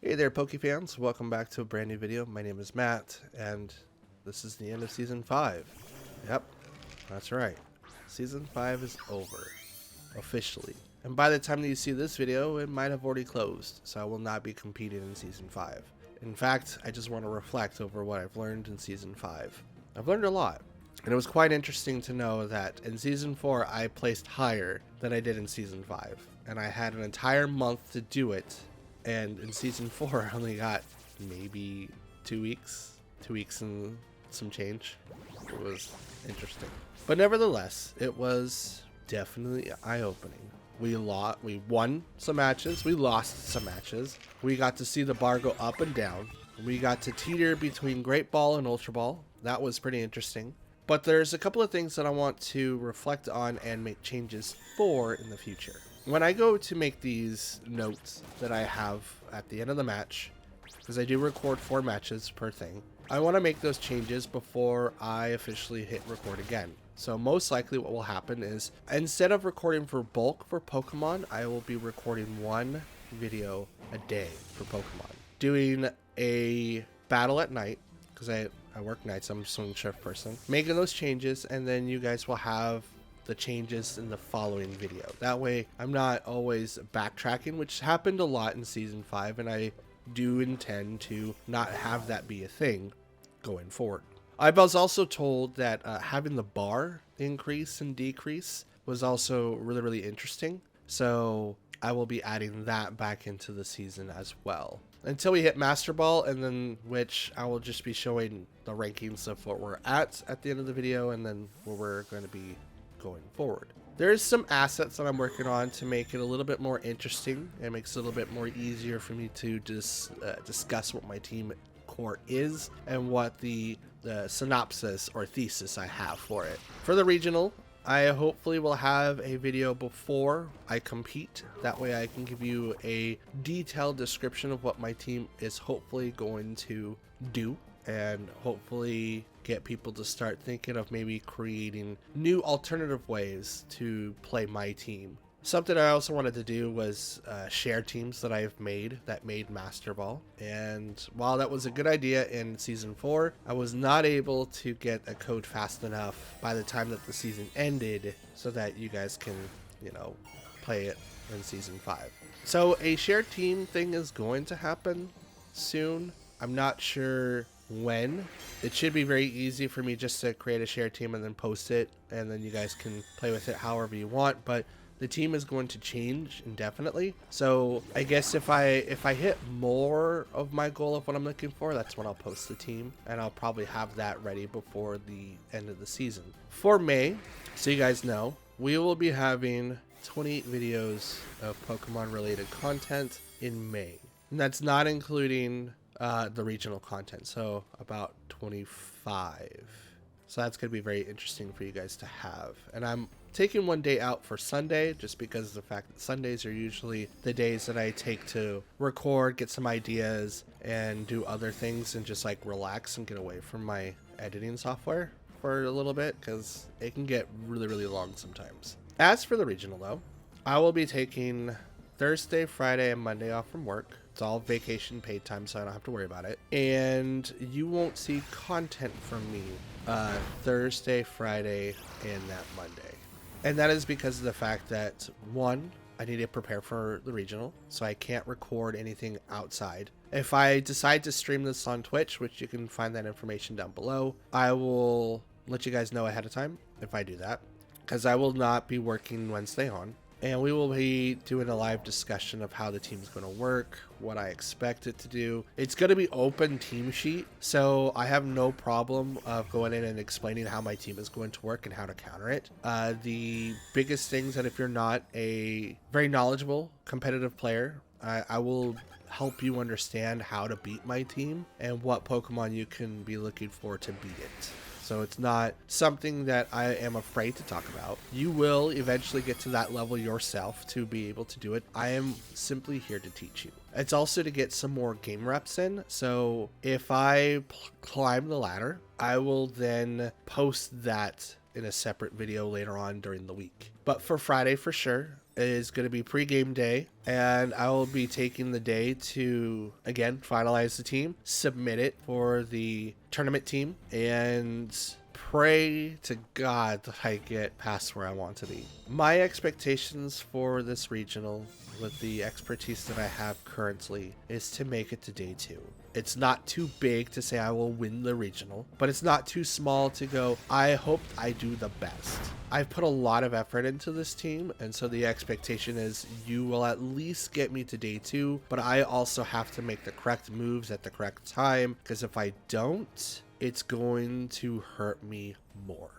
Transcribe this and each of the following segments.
Hey there, Poke fans. Welcome back to a brand new video. My name is Matt, and this is the end of Season 5. Yep, that's right. Season 5 is over, officially. And by the time that you see this video, it might have already closed, so I will not be competing in Season 5. In fact, I just want to reflect over what I've learned in Season 5. I've learned a lot, and it was quite interesting to know that in Season 4, I placed higher than I did in Season 5. And I had an entire month to do it. And in Season 4, I only got maybe 2 weeks. 2 weeks and some change. It was interesting. But nevertheless, it was definitely eye-opening. We won some matches. We lost some matches. We got to see the bar go up and down. We got to teeter between Great Ball and Ultra Ball. That was pretty interesting. But there's a couple of things that I want to reflect on and make changes for in the future. When I go to make these notes that I have at the end of the match, because I do record 4 matches per thing, I want to make those changes before I officially hit record again. So most likely what will happen is, instead of recording for bulk for Pokemon, I will be recording 1 video a day for Pokemon. Doing a battle at night, because I work nights, I'm a swing shift person. Making those changes, and then you guys will have the changes in the following video. That way I'm not always backtracking, which happened a lot in Season 5, and I do intend to not have that be a thing going forward. I was also told that having the bar increase and decrease was also really interesting, so I will be adding that back into the season as well. Until we hit Master Ball, and then which I will just be showing the rankings of what we're at the end of the video, and then where we're going to be going forward. There's some assets that I'm working on to make it a little bit more interesting and makes it a little bit more easier for me to just discuss what my team core is and what the synopsis or thesis I have for it. For the regional, I hopefully will have a video before I compete. That way I can give you a detailed description of what my team is hopefully going to do, and hopefully get people to start thinking of maybe creating new alternative ways to play my team. Something I also wanted to do was share teams that I've made that made Master Ball. And while that was a good idea in Season 4, I was not able to get a code fast enough by the time that the season ended so that you guys can, play it in Season 5. So a shared team thing is going to happen soon. I'm not sure when. It should be very easy for me just to create a shared team and then post it, and then you guys can play with it however you want. But the team is going to change indefinitely, so I guess if I hit more of my goal of what I'm looking for, that's when I'll post the team, and I'll probably have that ready before the end of the season. For May, so you guys know, we will be having 28 videos of Pokemon related content in May, and that's not including the regional content, so about 25. So that's going to be very interesting for you guys to have. And I'm taking one day out for Sunday, just because of the fact that Sundays are usually the days that I take to record, get some ideas, and do other things, and just like relax and get away from my editing software for a little bit, because it can get really long sometimes. As for the regional though, I will be taking Thursday, Friday, and Monday off from work. It's all vacation paid time, so I don't have to worry about it. And you won't see content from me Thursday, Friday, and that Monday. And that is because of the fact that, 1, I need to prepare for the regional, so I can't record anything outside. If I decide to stream this on Twitch, which you can find that information down below, I will let you guys know ahead of time if I do that, because I will not be working Wednesday on. And we will be doing a live discussion of how the team's going to work, what I expect it to do. It's going to be open team sheet, so I have no problem of going in and explaining how my team is going to work and how to counter it. The biggest things that if you're not a very knowledgeable competitive player, I will help you understand how to beat my team and what Pokemon you can be looking for to beat it. So it's not something that I am afraid to talk about. You will eventually get to that level yourself to be able to do it. I am simply here to teach you. It's also to get some more game reps in. So if I climb the ladder, I will then post that in a separate video later on during the week. But for Friday, for sure, is going to be pre-game day, and I will be taking the day to, again, finalize the team, submit it for the tournament team, and pray to God that I get past where I want to be. My expectations for this regional, with the expertise that I have currently, is to make it to day 2. It's not too big to say I will win the regional, but it's not too small to go, I hope I do the best. I've put a lot of effort into this team, and so the expectation is you will at least get me to day 2, but I also have to make the correct moves at the correct time, because if I don't, it's going to hurt me more.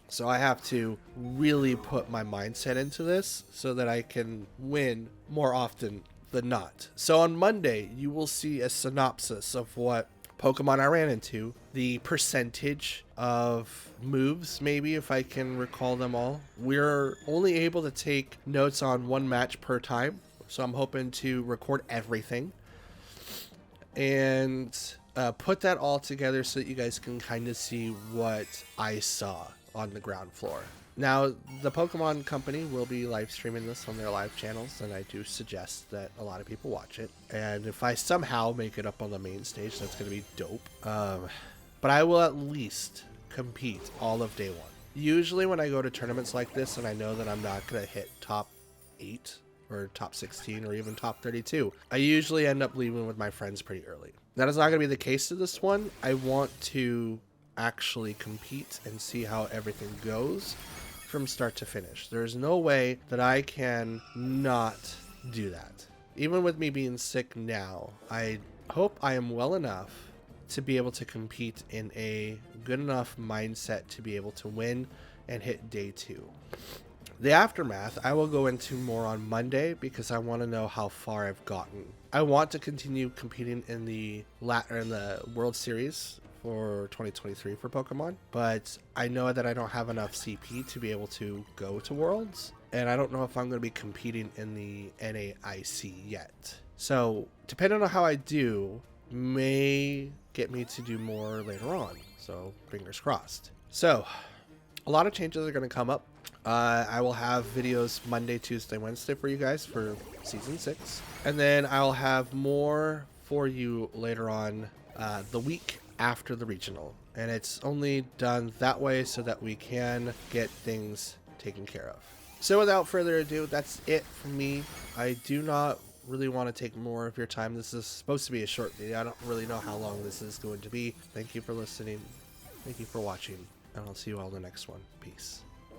So I have to really put my mindset into this so that I can win more often than not. So on Monday, you will see a synopsis of what Pokemon I ran into, the percentage of moves, maybe, if I can recall them all. We're only able to take notes on 1 match per time, so I'm hoping to record everything and put that all together so that you guys can kind of see what I saw on the ground floor. Now, the Pokemon Company will be live streaming this on their live channels, and I do suggest that a lot of people watch it. And if I somehow make it up on the main stage, that's going to be dope. But I will at least compete all of day 1. Usually when I go to tournaments like this and I know that I'm not going to hit top 8 or top 16 or even top 32, I usually end up leaving with my friends pretty early. That is not going to be the case to this one. I want to actually compete and see how everything goes from start to finish. There's no way that I can not do that. Even with me being sick now, I hope I am well enough to be able to compete in a good enough mindset to be able to win and hit day 2. The aftermath I will go into more on Monday because I want to know how far I've gotten. I want to continue competing in the World Series for 2023 for Pokemon, but I know that I don't have enough CP to be able to go to Worlds, and I don't know if I'm going to be competing in the NAIC yet. So depending on how I do, may get me to do more later on, so fingers crossed. So a lot of changes are going to come up. I will have videos Monday, Tuesday, Wednesday for you guys for Season 6. And then I'll have more for you later on the week after the regional. And it's only done that way so that we can get things taken care of. So without further ado, that's it for me. I do not really want to take more of your time. This is supposed to be a short video. I don't really know how long this is going to be. Thank you for listening. Thank you for watching. And I'll see you all in the next one. Peace.